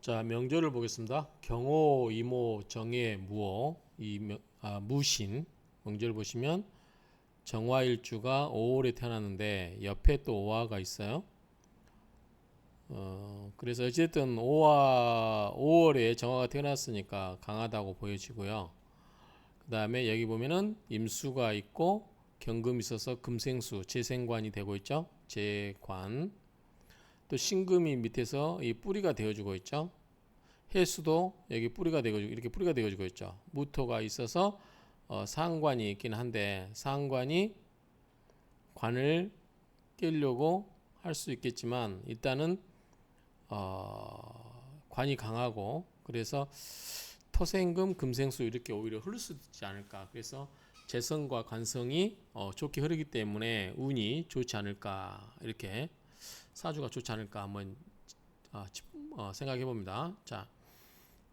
자, 명절을 보겠습니다. 경호, 이모, 정예, 무오, 무신. 명절 보시면 정화일주가 5월에 태어났는데 옆에 또 오화가 있어요. 그래서 어쨌든 5월에 정화가 태어났으니까 강하다고 보여지고요. 그 다음에 여기 보면은 임수가 있고 경금이 있어서 금생수, 재생관이 되고 있죠. 재관. 또 신금이 밑에서 이 뿌리가 되어주고 있죠. 해수도 여기 뿌리가 되어주고 이렇게 뿌리가 되어주고 있죠. 무토가 있어서 상관이 있긴 한데 상관이 관을 깨려고 할 수 있겠지만 일단은 관이 강하고 그래서 토생금 금생수 이렇게 오히려 흐를 수 있지 않을까. 그래서 재성과 관성이 좋게 흐르기 때문에 운이 좋지 않을까. 이렇게 사주가 좋지 않을까 한번 생각해 봅니다. 자,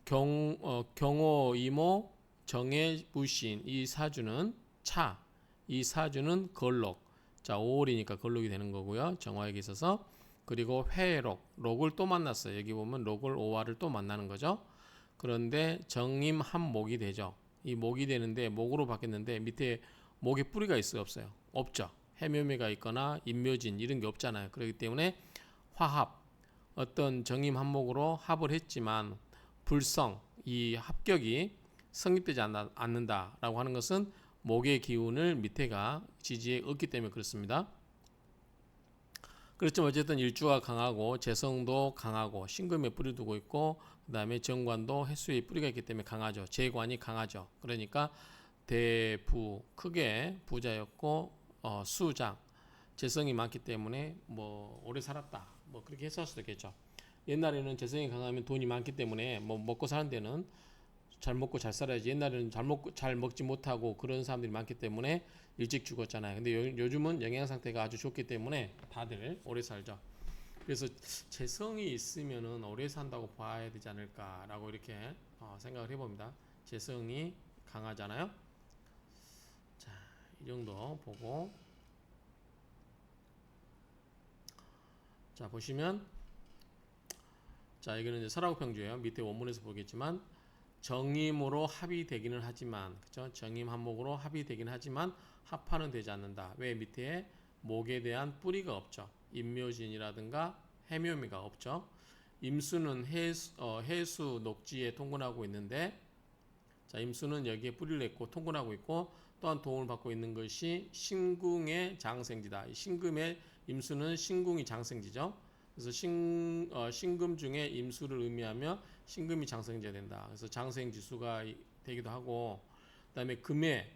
경호, 이모, 정해, 무신 이 사주는 차, 이 사주는 걸록. 자, 5월이니까 걸록이 되는 거고요. 정화에게 있어서. 그리고 회록, 록을 또 만났어요. 여기 보면 록을 오화를 또 만나는 거죠. 그런데 정임 한목이 되죠. 이 목이 되는데 목으로 바뀌었는데 밑에 목에 뿌리가 있어요, 없어요? 없죠. 해묘미가 있거나 인묘진 이런 게 없잖아요. 그렇기 때문에 화합, 어떤 정임 한목으로 합을 했지만 불성, 이 합격이 성립되지 않는다라고 하는 것은 목의 기운을 밑에가 지지에 얻기 때문에 그렇습니다. 그렇지만 어쨌든 일주가 강하고 재성도 강하고 신금에 뿌리 두고 있고 그 다음에 정관도 해수에 뿌리가 있기 때문에 강하죠. 재관이 강하죠. 그러니까 대부 크게 부자였고 수장 재성이 많기 때문에 뭐 오래 살았다. 뭐 그렇게 해석할 수도 있겠죠. 옛날에는 재성이 강하면 돈이 많기 때문에 뭐 먹고 사는 데는 잘 먹고 잘 살아야지. 옛날에는 잘 먹지 못하고 그런 사람들이 많기 때문에 일찍 죽었잖아요. 근데 요즘은 영양 상태가 아주 좋기 때문에 다들 오래 살죠. 그래서 재성이 있으면은 오래 산다고 봐야 되지 않을까라고 이렇게 생각을 해봅니다. 재성이 강하잖아요. 자, 이 정도 보고 자 보시면 자 이거는 이제 설화구평주예요. 밑에 원문에서 보겠지만 정임으로 합이 되기는 하지만 그죠? 정임 한목으로 합이 되긴 하지만 합파는 되지 않는다. 왜 밑에 목에 대한 뿌리가 없죠. 임묘진이라든가 해묘미가 없죠. 임수는 해수 녹지에 통근하고 있는데 자 임수는 여기에 뿌리를 냈고 통근하고 있고 또한 도움을 받고 있는 것이 신궁의 장생지다. 신금의 임수는 신궁이 장생지죠. 그래서 신금 중에 임수를 의미하며 신금이 장생지가 된다. 그래서 장생지수가 되기도 하고 그다음에 금에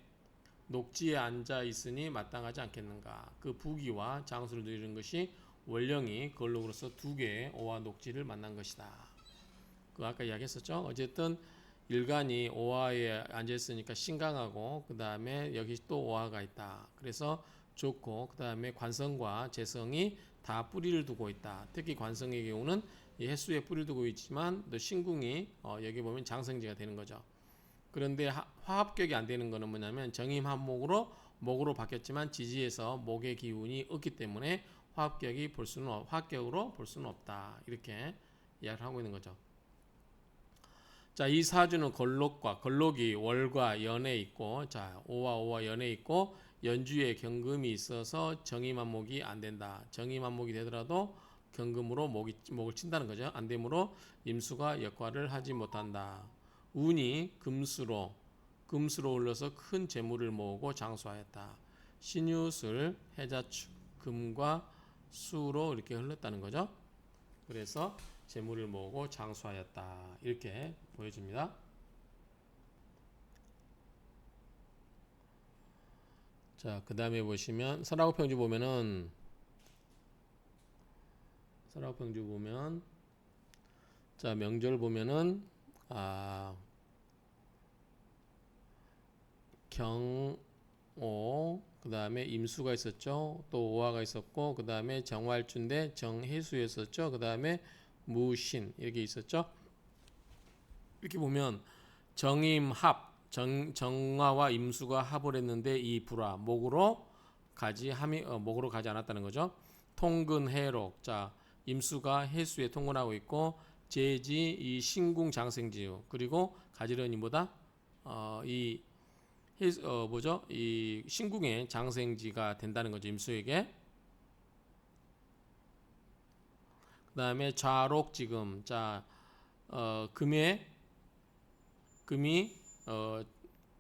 녹지에 앉아 있으니 마땅하지 않겠는가. 그 부기와 장수를 누리는 것이 원령이 걸록으로서 두 개의 오와 녹지를 만난 것이다. 그 아까 이야기했었죠. 어쨌든 일간이 오화에 앉아 있으니까 신강하고 그 다음에 여기 또 오화가 있다. 그래서 좋고 그 다음에 관성과 재성이 다 뿌리를 두고 있다. 특히 관성의 경우는 이 해수에 뿌리를 두고 있지만 또 신궁이 여기 보면 장생지가 되는 거죠. 그런데 화합격이 안 되는 거는 뭐냐면 정임합목으로 목으로 바뀌었지만 지지에서 목의 기운이 없기 때문에 화합격으로 볼 수는 없다. 이렇게 이야기를 하고 있는 거죠. 자, 이 사주는 걸록이 월과 연에 있고, 자, 오와 연에 있고, 연주에 경금이 있어서 정임한목이 안 된다. 정임한목이 되더라도 경금으로 목을 친다는 거죠. 안 되므로 임수가 역할을 하지 못한다. 운이 금수로 올려서 큰 재물을 모으고 장수하였다. 신유술 해자축 금과 수로 이렇게 흘렀다는 거죠. 그래서 재물을 모으고 장수하였다. 이렇게 보여집니다. 자, 그 다음에 보시면 설화구평주 보면 자, 명절 보면은 경오 그 다음에 임수가 있었죠. 또 오화가 있었고 그 다음에 정화일주인데 정해수였었죠. 그 다음에 무신 이렇게 있었죠. 이렇게 보면 정임합 정화와 임수가 합을 했는데 이 불화 목으로 가지 않았다는 거죠. 통근해록 자 임수가 해수에 통근하고 있고 제지 이 신궁 장생지요. 그리고 가지런히 뭐다? 이 뭐죠? 이 신궁의 장생지가 된다는 거죠. 임수에게. 그다음에 좌록지금. 자, 금이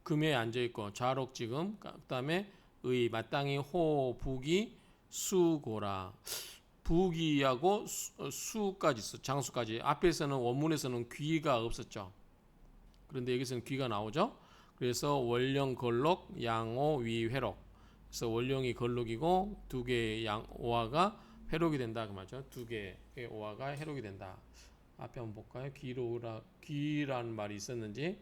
금에 앉아 있고 좌록지금. 그다음에 의 마땅히 호 북이 수고라. 북이하고 수까지 있어. 장수까지. 앞에서는 원문에서는 귀가 없었죠. 그런데 여기서는 귀가 나오죠. 그래서 원령 걸록 양오 위회록. 그래서 원령이 걸록이고 두 개의 오화가 회록이 된다 그 말이죠. 두 개의 오화가 회록이 된다. 앞에 한번 볼까요? 귀라는 말이 있었는지.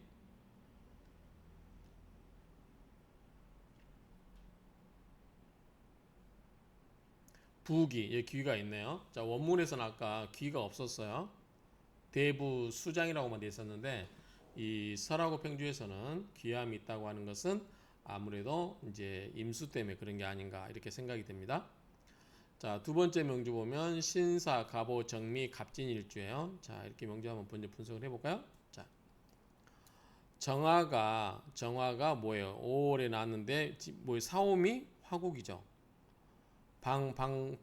부귀, 예, 귀가 있네요. 자, 원문에서는 아까 귀가 없었어요. 대부 수장이라고만 돼 있었는데 이 설하고 평주에서는 귀함이 있다고 하는 것은 아무래도 이제 임수 때문에 그런 게 아닌가 이렇게 생각이 됩니다. 자, 두 번째 명주 보면 신사, 갑오, 정미, 갑진일주예요. 자, 이렇게 명주 한번 먼저 분석을 해볼까요? 자, 정화가 뭐예요? 5월에 나왔는데 뭐 사오미 화국이죠.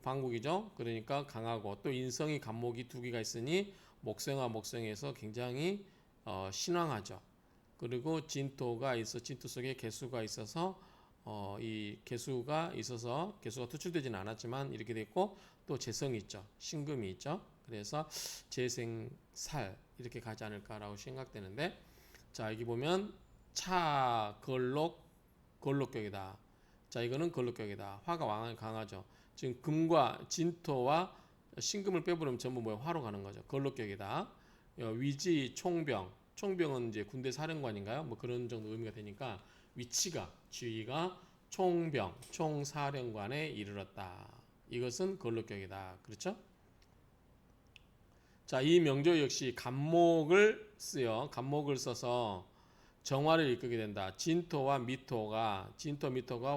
방국이죠. 그러니까 강하고 또 인성이 간목이 두 개가 있으니 목성화 목성에서 굉장히 신왕하죠. 그리고 진토 속에 개수가 있어서 이 개수가 투출되지는 않았지만 이렇게 됐고 또 재성이 있죠. 신금이 있죠. 그래서 재생살 이렇게 가지 않을까라고 생각되는데 자 여기 보면 차 걸록격이다. 자 이거는 걸록격이다. 화가 강하죠. 지금 금과 진토와 신금을 빼버리면 전부 뭐야 화로 가는 거죠. 걸록격이다. 위지 총병은 이제 군대 사령관인가요? 뭐 그런 정도 의미가 되니까 지위가 총사령관에 이르렀다. 이것은 걸록격이다. 그렇죠? 자, 이 명조 역시 간목을 써서 정화를 이끌게 된다. 진토, 미토가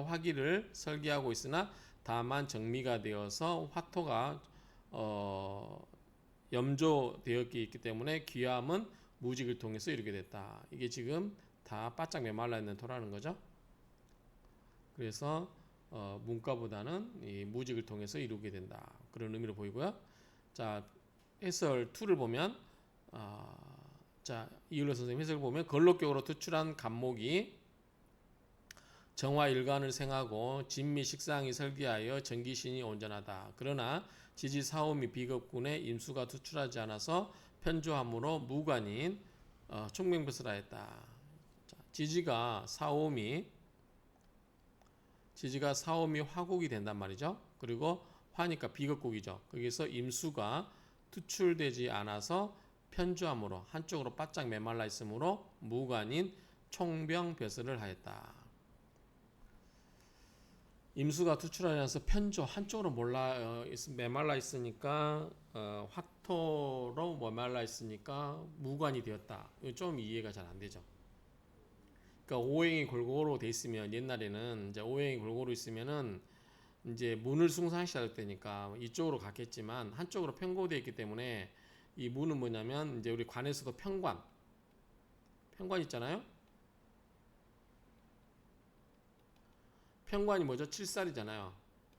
화기를 설계하고 있으나 다만 정미가 되어서 화토가 염조되었기 있기 때문에 귀함은 무직을 통해서 이루게 됐다. 이게 지금 다 바짝 메말라 있는 토라는 거죠. 그래서 문과보다는 이 무직을 통해서 이루게 된다. 그런 의미로 보이고요. 자, 해설 2를 보면 자, 이율로 선생님 해석을 보면 걸록격으로 투출한 간목이 정화 일간을 생하고 진미 식상이 설계하여 전기신이 온전하다. 그러나 지지 사오미 비겁군의 임수가 투출하지 않아서 편조함으로 무관인 총명볕을 하였다. 지지가 사오미 화국이 된단 말이죠. 그리고 화니까 비겁국이죠. 거기서 임수가 투출되지 않아서 편조함으로 한쪽으로 바짝 메말라 있으므로 무관인 총병벼슬을 하였다. 임수가 투출하지 않아서 편조 한쪽으로 메말라 있으니까 화토로 메말라 있으니까 무관이 되었다. 이거 좀 이해가 잘 안 되죠. 그러니까 오행이 골고루 돼 있으면 옛날에는 이제 오행이 골고루 있으면은 이제 문을 숭상시할 때니까 이쪽으로 갔겠지만 한쪽으로 편곡되어 있기 때문에 이 문은 뭐냐면 이제 우리 관에서도 편관 있잖아요. 편관이 뭐죠? 칠살이잖아요.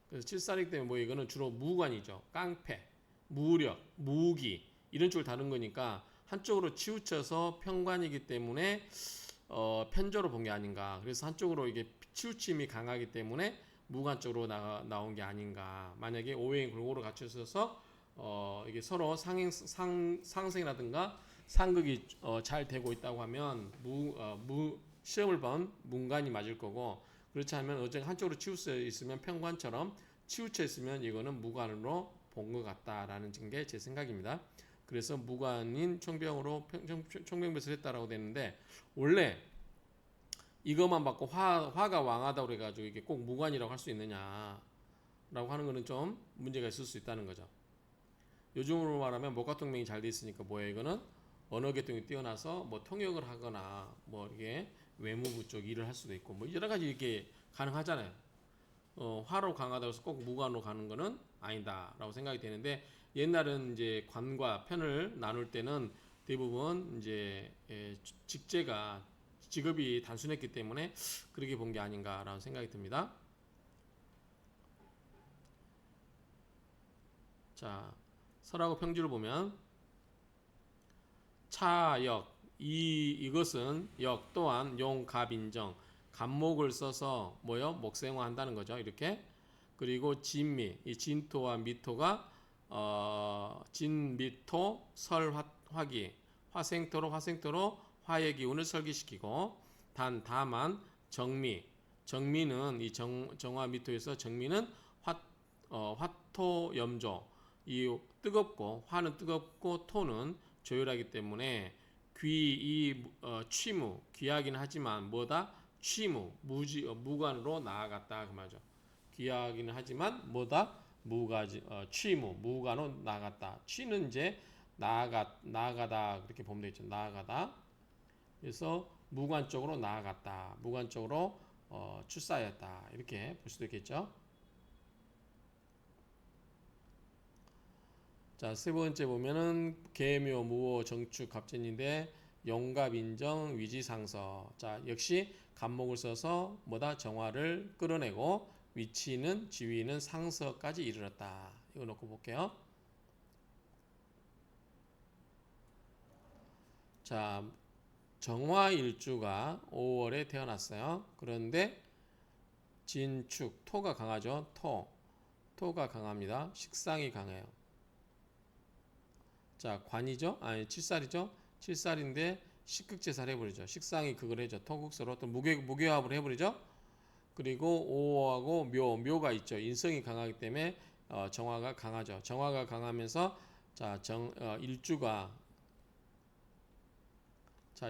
그래서 칠살이기 때문에 뭐 이거는 주로 무관이죠. 깡패, 무력, 무기 이런 쪽을 다룬 거니까 한쪽으로 치우쳐서 편관이기 때문에 편조로 본 게 아닌가. 그래서 한쪽으로 이게 치우침이 강하기 때문에 무관 쪽으로 나온 게 아닌가. 만약에 오행이 골고루 갖춰져서 이게 서로 상승이라든가 상극이 잘 되고 있다고 하면 시험을 본 문관이 맞을 거고 그렇지 않으면 어쨌든 한쪽으로 치우쳐 있으면 편관처럼 치우쳐 있으면 이거는 무관으로 본 것 같다라는 게 제 생각입니다. 그래서 무관인 총병으로 총병벼슬을 했다라고 되는데 원래 이것만 받고 화가 왕하다고 그래가지고 이게 꼭 무관이라고 할 수 있느냐라고 하는 거는 좀 문제가 있을 수 있다는 거죠. 요즘으로 말하면 목화통명이 잘 돼 있으니까 뭐예요? 이거는 언어 계통이 뛰어나서 뭐 통역을 하거나 뭐 이게 외무부 쪽 일을 할 수도 있고 뭐 여러 가지 이렇게 가능하잖아요. 화로 강하다고 해서 꼭 무관으로 가는 거는 아니다라고 생각이 되는데 옛날은 이제 관과 편을 나눌 때는 대부분 이제 직제가 직업이 단순했기 때문에 그렇게 본 게 아닌가라는 생각이 듭니다. 자, 설하고 평주를 보면 차역 이것은 역 또한 용, 갑, 인정 갑목을 써서 뭐요? 목생화 한다는 거죠. 이렇게. 그리고 진미 이 진토와 미토가 진미토 설화기 화생토로 화의 기운을 설기시키고 다만 정미는 이 정화 미토에서 정미는 화토 염조 이 뜨겁고 화는 뜨겁고 토는 조율하기 때문에 취무 귀하긴 하지만 뭐다 취무 무관으로 나아갔다 그 말이죠. 귀하기는 하지만 뭐다 취무 무관으로 나아갔다. 취는 이제 나아가다 그렇게 보면 되겠죠. 나아가다. 그래서 무관적으로 나아갔다. 무관적으로 출사하였다. 이렇게 볼 수도 있겠죠. 자, 세 번째 보면은 계묘, 무호, 정축, 갑진인데 용갑, 인정, 위지상서. 자, 역시 갑목을 써서 뭐다 정화를 끌어내고 위치는 지위는 상서까지 이르렀다. 이거 놓고 볼게요. 자, 정화일주가 5월에 태어났어요. 그런데 진축, 토가 강하죠. 토가 강합니다. 식상이 강해요. 자, 관이죠? 아니, 칠살이죠? 칠살인데 식극제살 해버리죠. 식상이 그걸 해죠. 토국서로 또 무게합을 해버리죠. 그리고 오하고 묘가 있죠. 인성이 강하기 때문에 정화가 강하죠. 정화가 강하면서 자,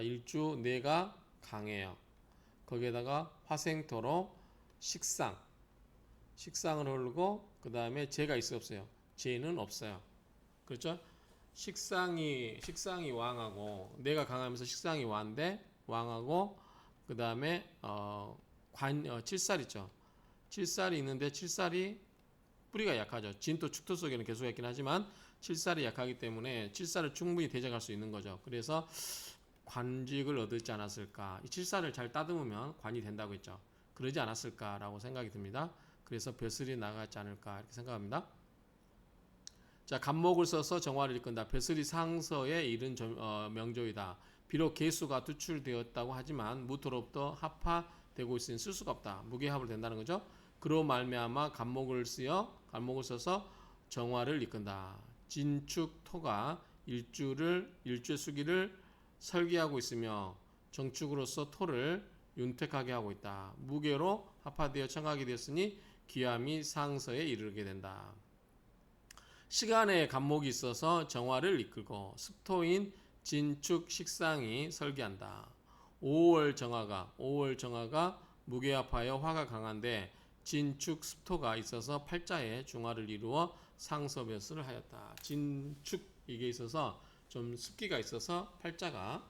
일주 뇌가 강해요. 거기에다가 화생토로 식상을 흐르고 그 다음에 재가 있어 없어요? 재는 없어요. 그렇죠? 식상이 왕하고 뇌가 강하면서 식상이 왕하고 그 다음에 칠살 있죠. 칠살이 있는데 칠살이 뿌리가 약하죠. 진토 축토 속에는 계속 있긴 하지만 칠살이 약하기 때문에 칠살을 충분히 대적할 수 있는 거죠. 그래서 관직을 얻지 않았을까. 이 칠살을 잘 따듬으면 관이 된다고 했죠. 그러지 않았을까라고 생각이 듭니다. 그래서 벼슬이 나가지 않을까 이렇게 생각합니다. 자, 갑목을 써서 정화를 이끈다. 벼슬이 상서에 이른 명조이다. 비록 개수가 투출되었다고 하지만 무토로부터 합파되고 있으니 쓸 수가 없다. 무게합을 된다는 거죠. 그로 말미암아 갑목을 써서 정화를 이끈다. 진축토가 일주의 수기를 설계하고 있으며 정축으로서 토를 윤택하게 하고 있다. 무게로 합파되어 청하게 되었으니 귀함이 상서에 이르게 된다. 시간에 간목이 있어서 정화를 이끌고 습토인 진축 식상이 설계한다. 5월 정화가 무게합하여 화가 강한데 진축 습토가 있어서 팔자에 중화를 이루어 상서벼슬을 하였다. 진축 이게 있어서 좀 습기가 있어서 팔자가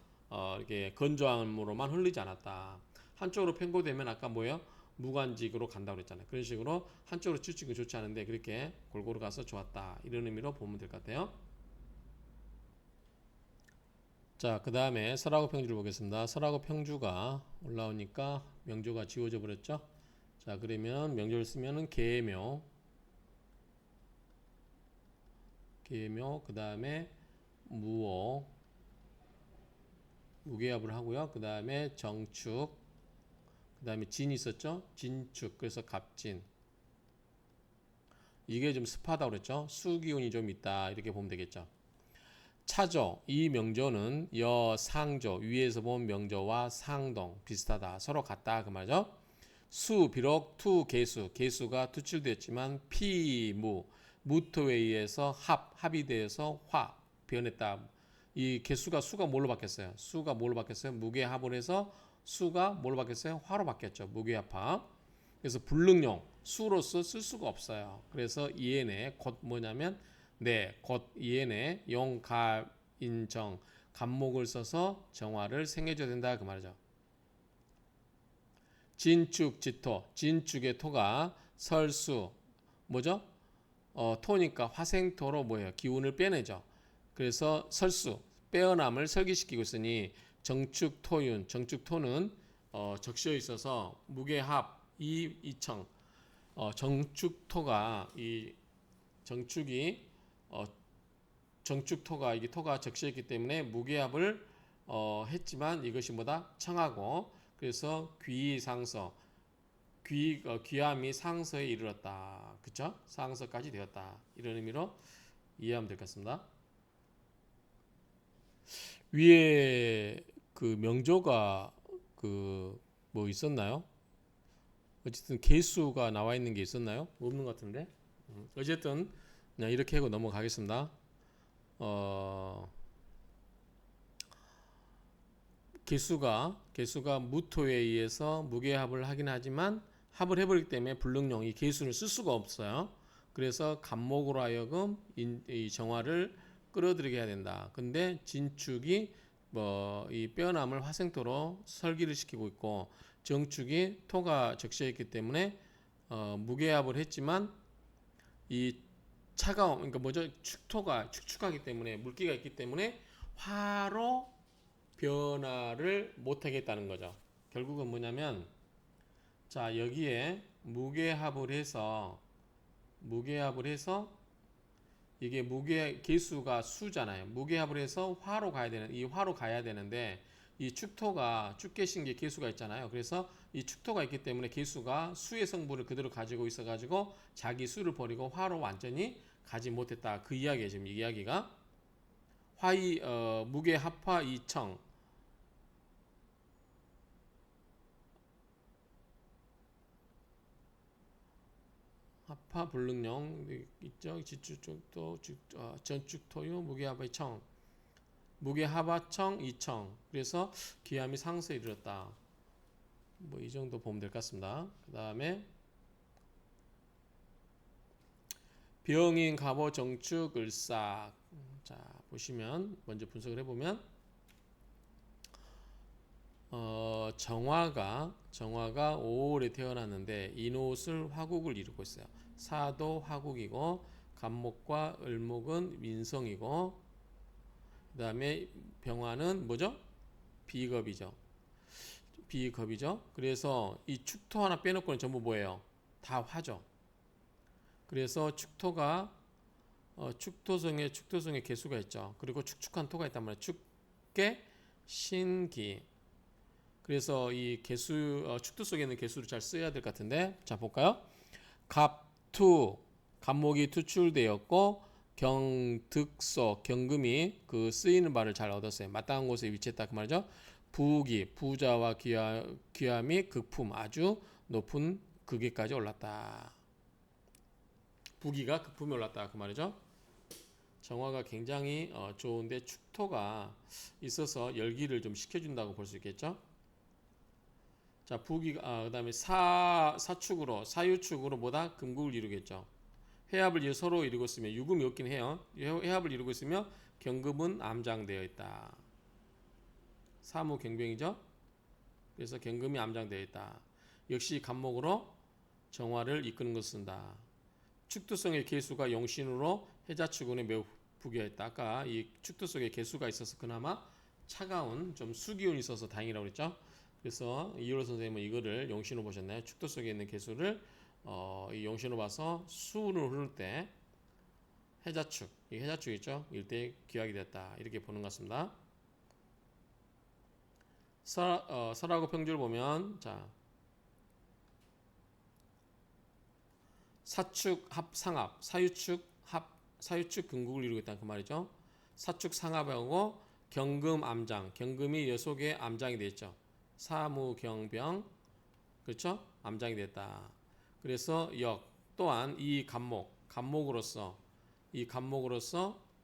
이렇게 건조함으로만 흘리지 않았다. 한쪽으로 편고되면 아까 뭐예요? 무관직으로 간다고 그랬잖아요. 그런 식으로 한쪽으로 치우치기 좋지 않은데 그렇게 골고루 가서 좋았다. 이런 의미로 보면 될 것 같아요. 자, 그 다음에 설하고 평주를 보겠습니다. 설하고 평주가 올라오니까 명조가 지워져 버렸죠. 자, 그러면 명조를 쓰면은 계묘, 그 다음에 무호, 무게합을 하고요. 그 다음에 정축, 그 다음에 진 있었죠? 진축, 그래서 갑진. 이게 좀 습하다고 그랬죠? 수기운이 좀 있다. 이렇게 보면 되겠죠. 차조, 이 명조는 여상조, 위에서 본 명조와 상동, 비슷하다. 서로 같다. 그 말이죠. 비록 개수가 투출되었지만 무토에 의해서 합이 되어서 변했다. 이 개수가 수가 뭘로 바뀌었어요? 무게합을 해서 수가 뭘로 바뀌었어요? 화로 바뀌었죠. 무게합화. 그래서 불능용, 수로서 쓸 수가 없어요. 그래서 이에네 곧 뭐냐면 곧 이에네 용갑인정 갑목을 써서 정화를 생해줘야 된다 그 말이죠. 진축 지토, 진축의 토가 설수 뭐죠? 토니까 화생토로 뭐예요? 기운을 빼내죠. 그래서 설수, 빼어남을 설기시키고 있으니 정축토윤, 정축토는 적시에 있어서 무게합 이청, 정축토가 이 정축이 정축토가 이게 토가 적시했기 때문에 무게합을 했지만 이것이 뭐다? 청하고 그래서 귀상서 귀함이 상서에 이르렀다. 그쵸? 상서까지 되었다. 이런 의미로 이해하면 될 것 같습니다. 위에 그 명조가 그 뭐 있었나요? 어쨌든 개수가 나와 있는 게 있었나요? 없는 것 같은데. 어쨌든 그냥 이렇게 하고 넘어가겠습니다. 개수가 무토에 의해서 무게합을 하긴 하지만 합을 해버리기 때문에 불능용 이 개수를 쓸 수가 없어요. 그래서 간목으로 하여금 이 정화를 끌어들이게 해야 된다. 근데 진축이 뭐 이 빼어남을 화생토로 설기를 시키고 있고 정축이 토가 적시했기 때문에 무게합을 했지만 이 차가움 그러니까 뭐죠? 축토가 축축하기 때문에 물기가 있기 때문에 화로 변화를 못하겠다는 거죠. 결국은 뭐냐면 자 여기에 무게합을 해서 이게 무게 개수가 수잖아요. 무게합을 해서 화로 가야 되는 이 화로 가야 되는데 이 축토가 축계신계 개수가 있잖아요. 그래서 이 축토가 있기 때문에 개수가 수의 성분을 그대로 가지고 있어 가지고 자기 수를 버리고 화로 완전히 가지 못했다. 그 이야기예요. 지금 이 이야기가 화이 무게 합화 이청 합화 불능령 있죠. 지축도 전축토유 무게합의청 무게합화청 이청 그래서 기함이 상서에 이르렀다. 뭐 이 정도 보면 될 것 같습니다. 그 다음에 병인 갑오 정축 을삭 자 보시면 먼저 분석을 해보면 정화가 5월에 태어났는데 인옷을 화국을 이루고 있어요. 사도 화국이고 간목과 을목은 민성이고 그 다음에 병화는 뭐죠? 비겁이죠. 그래서 이 축토 하나 빼놓고는 전부 뭐예요? 다 화죠. 그래서 축토가 축토성에 개수가 있죠. 그리고 축축한 토가 있단 말이에요. 축계 신기. 그래서 이 개수 축토 속에 있는 개수를 잘 써야 될 것 같은데 자 볼까요? 갑투 갑목이 투출되었고 경득소 경금이 그 쓰이는 바를 잘 얻었어요. 마땅한 곳에 위치했다 그 말이죠. 부기 부자와 귀함이 극품 아주 높은 극에까지 올랐다. 부기가 극품에 올랐다 그 말이죠. 정화가 굉장히 좋은데 축토가 있어서 열기를 좀 식혀준다고 볼 수 있겠죠. 자 부기가 그다음에 사축으로 사유축으로 뭐다 금국을 이루겠죠. 회합을 서로 이루고 있으면 유금이 없긴 해요. 회합을 이루고 있으며 경금은 암장되어 있다. 사무경병이죠. 그래서 경금이 암장되어 있다. 역시 간목으로 정화를 이끄는 것을 쓴다. 축두성의 개수가 용신으로 해자축운에 매우 부귀했다. 아까 이 축두성의 개수가 있어서 그나마 차가운 좀 수기운이 있어서 다행이라고 그랬죠. 그래서 이효로 선생님은 이거를 용신으로 보셨나요? 축도 속에 있는 개수를 이 용신으로 봐서 수운을 흐를 때 해자축, 이 해자축 있죠? 일대 기약이 됐다. 이렇게 보는 것 같습니다. 설하고 평주를 보면 자 사축 합 상합 사유축 합 사유축 근국을 이루고 있다 그 말이죠. 사축 상합하고 경금 암장 경금이 여속의 암장이 됐죠. 사무경병 그렇죠? 암장이 됐다. 그래서 역 또한 이 간목으로서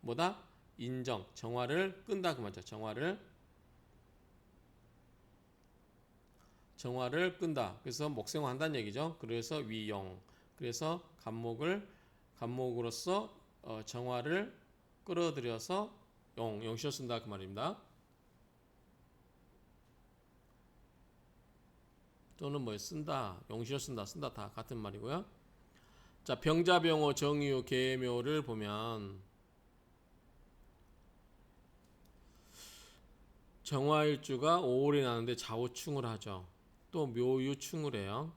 뭐다? 인정 정화를 끈다 그 말이죠. 정화를 끈다. 그래서 목생화 한다는 얘기죠. 그래서 위용. 그래서 간목으로서 정화를 끌어들여서 용시로 쓴다 그 말입니다. 또는 뭐 쓴다, 용시로 쓴다 다 같은 말이고요. 자, 병자병호 정유 계묘를 보면 정화일주가 5월에 나는데 좌우충을 하죠. 또 묘유충을 해요.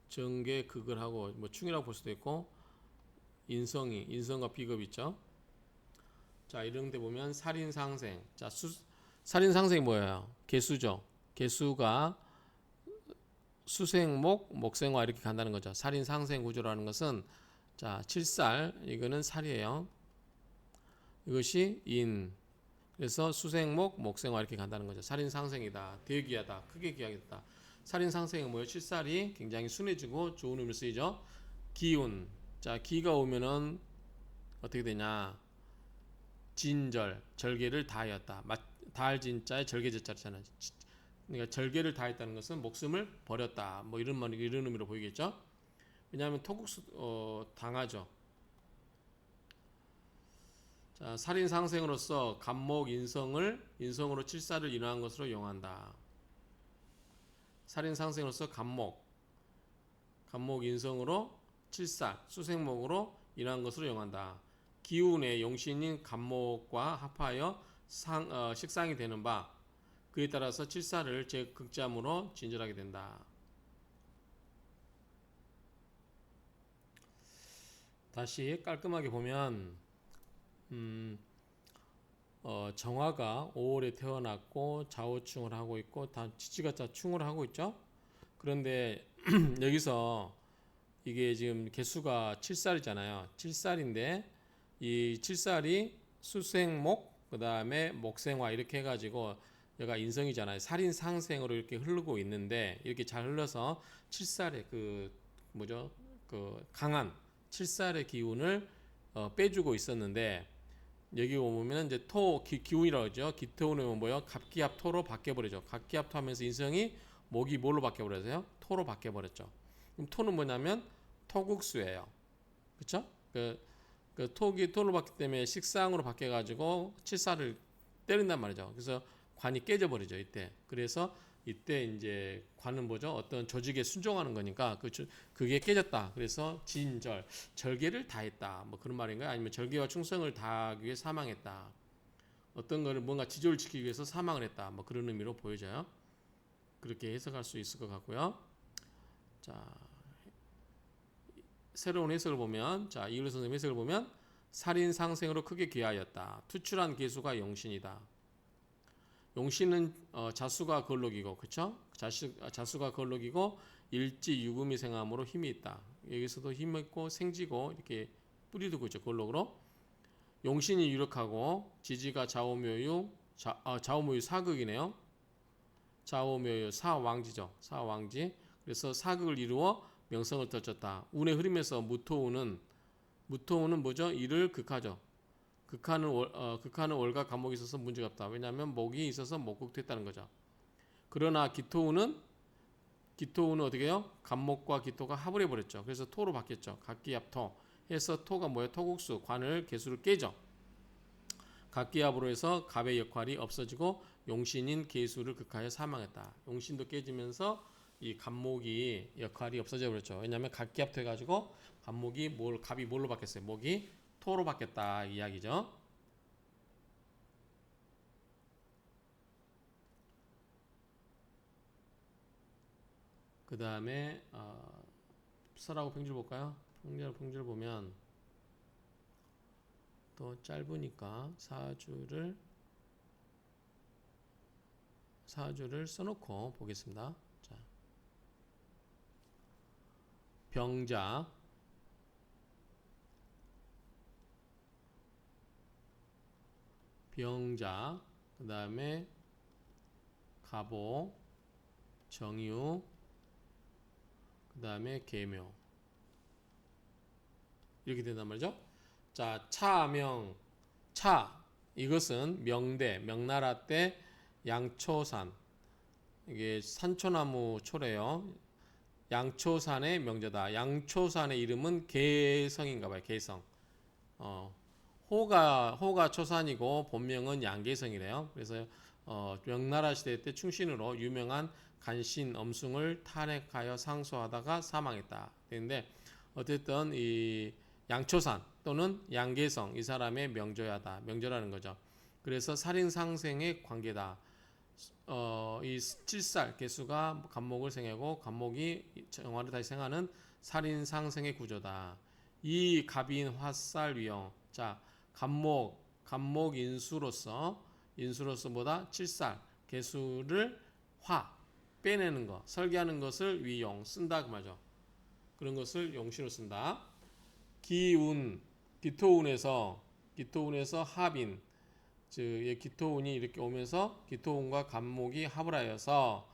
정계 극을 하고 뭐 충이라고 볼 수도 있고 인성과 비겁 있죠. 자, 이런 데 보면 살인상생. 자, 살인상생이 뭐예요? 개수죠. 개수가 수생목, 목생화 이렇게 간다는 거죠. 살인상생 구조라는 것은 자, 칠살 이거는 살이에요. 이것이 인. 그래서 수생목, 목생화 이렇게 간다는 거죠. 살인상생이다. 대기하다. 크게 기하겠다. 살인상생은 뭐예요? 칠살이 굉장히 순해지고 좋은 의미로 쓰이죠. 기운. 자, 기가 오면은 어떻게 되냐? 진절, 절개를 다하였다. 다할 진자에 절개제자잖아요. 그러니까 절개를 다했다는 것은 목숨을 버렸다. 뭐 이런 의미로 보이겠죠. 왜냐하면 토국수 당하죠. 자, 살인 상생으로서 간목 인성으로 칠사를 인화한 것으로 용한다. 살인 상생으로서 간목 인성으로 칠사 수생목으로 인한 것으로 용한다. 기운의 용신인 간목과 합하여 식상이 되는 바 그에 따라서 칠사를 제극잠으로 진절하게 된다. 다시 깔끔하게 보면 정화가 5월에 태어났고 좌우충을 하고 있고 다 지지가자 충을 하고 있죠. 그런데 여기서 이게 지금 개수가 7살이잖아요. 7살인데 이 7살이 수생목 그 다음에 목생화 이렇게 해가지고 얘가 인성이잖아요. 살인상생으로 이렇게 흐르고 있는데 이렇게 잘 흘러서 7살의 그 강한 7살의 기운을 빼주고 있었는데 여기 보면 이제 기운이라고 하죠. 기토는 뭐예요? 갑기합토로 바뀌어버리죠. 갑기합토 하면서 인성이 목이 뭘로 바뀌어버려서요? 토로 바뀌어버렸죠. 그럼 토는 뭐냐면 토국수예요. 그쵸? 토로 바뀌기 때문에 식상으로 바뀌어가지고 칠사를 때린단 말이죠. 그래서 관이 깨져버리죠. 이때. 그래서 이때 이제 관은 뭐죠? 어떤 조직에 순종하는 거니까 그게 깨졌다. 그래서 절개를 다했다. 뭐 그런 말인가요? 아니면 절개와 충성을 다하기 위해 사망했다. 어떤 거를 뭔가 지조를 지키기 위해서 사망을 했다. 뭐 그런 의미로 보여져요. 그렇게 해석할 수 있을 것 같고요. 자, 새로운 해석을 보면, 자, 이율 선생님 해석을 보면 살인 상생으로 크게 귀하였다. 투출한 개수가 용신이다. 용신은 자수가 걸록이고, 그렇죠? 자수가 걸록이고 일지 유금이 생함으로 힘이 있다. 여기서도 힘이 있고 생지고 이렇게 뿌리 두고 있죠. 걸록으로. 용신이 유력하고 지지가 좌우묘유 사극이네요. 좌우묘유 사왕지죠. 사왕지. 그래서 사극을 이루어 명성을 떨쳤다. 운의 흐름에서 무토운은 뭐죠? 이를 극하죠. 극하는 월과 간목이 있어서 문제가 없다. 왜냐하면 목이 있어서 목극됐다는 거죠. 그러나 기토운은 어떻게 해요? 간목과 기토가 합을 해버렸죠. 그래서 토로 바뀌었죠. 각기합토 해서 토가 뭐예요? 토국수 관을 개수를 깨죠. 각기합으로 해서 갑의 역할이 없어지고 용신인 개수를 극하여 사망했다. 용신도 깨지면서 이 간목이 역할이 없어져 버렸죠. 왜냐하면 각기합토 해가지고 갑이 뭘로 바뀌었어요? 목이 토로 바뀌었다 이 이야기죠. 그 다음에 설하고 평줄 볼까요? 평줄 보면 또 짧으니까 사주를 써놓고 보겠습니다. 자, 병자 그 다음에 갑오 정유 그 다음에 계묘 이렇게 된단 말이죠. 자, 이것은 명나라 때 양초산 이게 산초나무 초래요. 양초산의 명자다. 양초산의 이름은 개성인가봐요. 개성. 호가 초산이고 본명은 양계성이래요. 그래서 명나라 시대 때 충신으로 유명한 간신, 엄승을 탈핵하여 상소하다가 사망했다. 되는데 어쨌든 이 양초산 또는 양계성 이 사람의 명조야다. 명조라는 거죠. 그래서 살인 상생의 관계다. 이 칠살 개수가 간목을 생하고 간목이 정화를 다시 생하는 살인 상생의 구조다. 이 갑인 화살 위용. 자, 간목 인수로서 뭐다? 칠살 개수를 빼내는 거, 설계하는 것을 위용 쓴다 그 말이죠. 그런 것을 용신으로 쓴다. 기토운에서 합인, 즉 기토운이 이렇게 오면서 기토운과 간목이 합을 하여서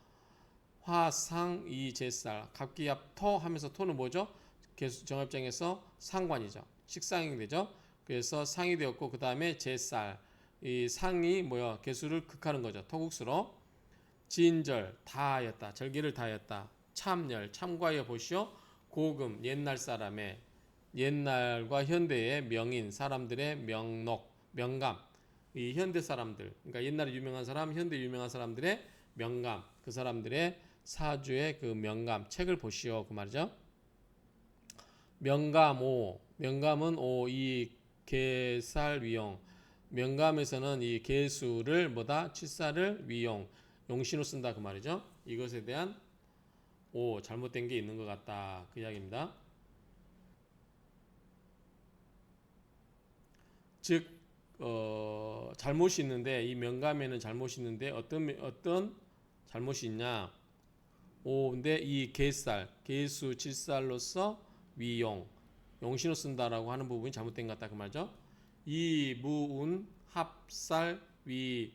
화상이 제살 갑기압토 하면서 토는 뭐죠? 개수 정합장에서 상관이죠. 식상이 되죠. 그래서 상이 되었고 그 다음에 제살 이 상이 뭐야? 개수를 극하는 거죠. 토국수로 진절 다하였다. 절개를 다하였다. 참열 참과여 보시오. 고금 옛날 사람의 옛날과 현대의 명인 사람들의 명감 이 현대 사람들 그러니까 옛날에 유명한 사람 현대 유명한 사람들의 명감 그 사람들의 사주의 그 명감 책을 보시오 그 말이죠. 명감은 이 개살 위용 명감에서는 이 개수를 뭐다 칠살을 위용 용신으로 쓴다 그 말이죠. 이것에 대한 잘못된 게 있는 것 같다 그 이야기입니다. 즉 잘못이 있는데 이 명감에는 잘못이 있는데 어떤 잘못이 있냐? 근데 이 개수 칠살로서 위용 용신으로 쓴다라고 하는 부분이 잘못된 것 같다 그 말이죠. 이 무운 합살 위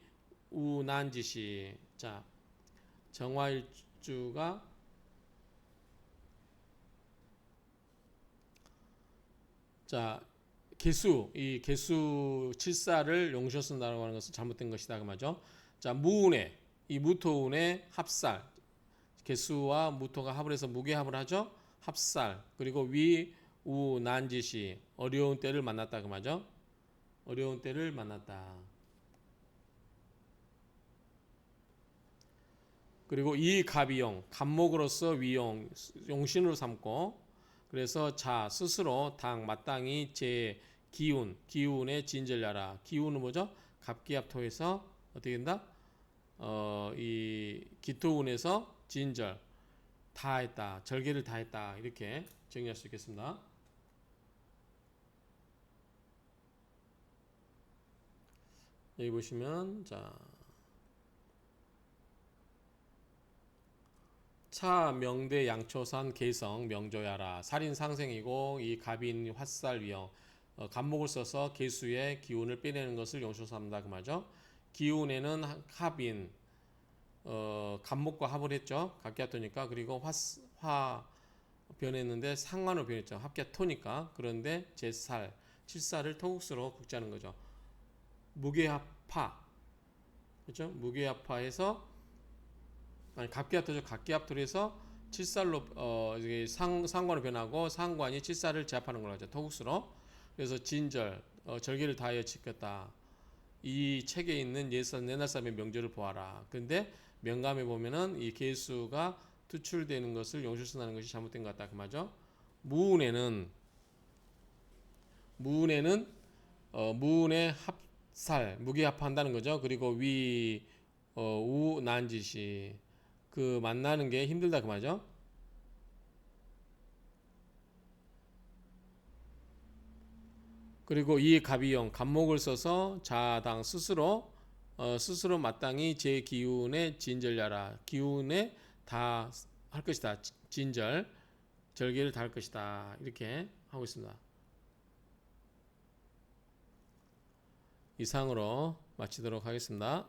우난지시 자 정화일주가 자 이 개수 칠사를 용신으로 쓴다고 하는 것은 잘못된 것이다 그 말이죠. 자 무운의 이 무토운의 합살 개수와 무토가 합을 해서 무게합을 하죠. 합살 그리고 위우난지시 어려운 때를 만났다 그 말이죠. 어려운 때를 만났다. 그리고 이 갑이용 갑목으로서 위용 용신으로 삼고 그래서 자 스스로 마땅히 제 기운의 진절야라. 기운은 뭐죠? 갑기압토에서 어떻게 된다? 이 기토운에서 진절 다했다. 절개를 다했다. 이렇게 정리할 수 있겠습니다. 여기 보시면 차 명대 양초산 개성 명조야라. 살인 상생이고 이 갑인 화살 위용 간목을 써서 개수의 기운을 빼내는 것을 용신으로 삼는다 그 말이죠. 기운에는 합인 간목과 합을 했죠. 갑기압토니까. 그리고 화 변했는데 상관으로 변했죠. 합기압토니까. 그런데 제살 칠살을 토국수로 극자는 거죠. 무게합파 그렇죠? 무게합파에서 갑기압토죠. 갑기압토로 해서 칠살로 상관으로 변하고 상관이 칠살을 제압하는 걸로 하죠. 토국수로. 그래서 진절 절개를 다하여 지켰다. 이 책에 있는 옛날 사람의 명절을 보아라. 근데 명감에 보면은 이 개수가 투출되는 것을 용신으로 쓴다는 것이 잘못된 것 같다 그 말이죠. 무운의 합살 무게합한다는 거죠. 그리고 우난지시 그 만나는 게 힘들다 그 말이죠. 그리고 이 갑이용 갑목을 써서 자당 스스로 마땅히 제 기운에 진절야라. 기운에 다 할 것이다. 절개를 다 할 것이다. 이렇게 하고 있습니다. 이상으로 마치도록 하겠습니다.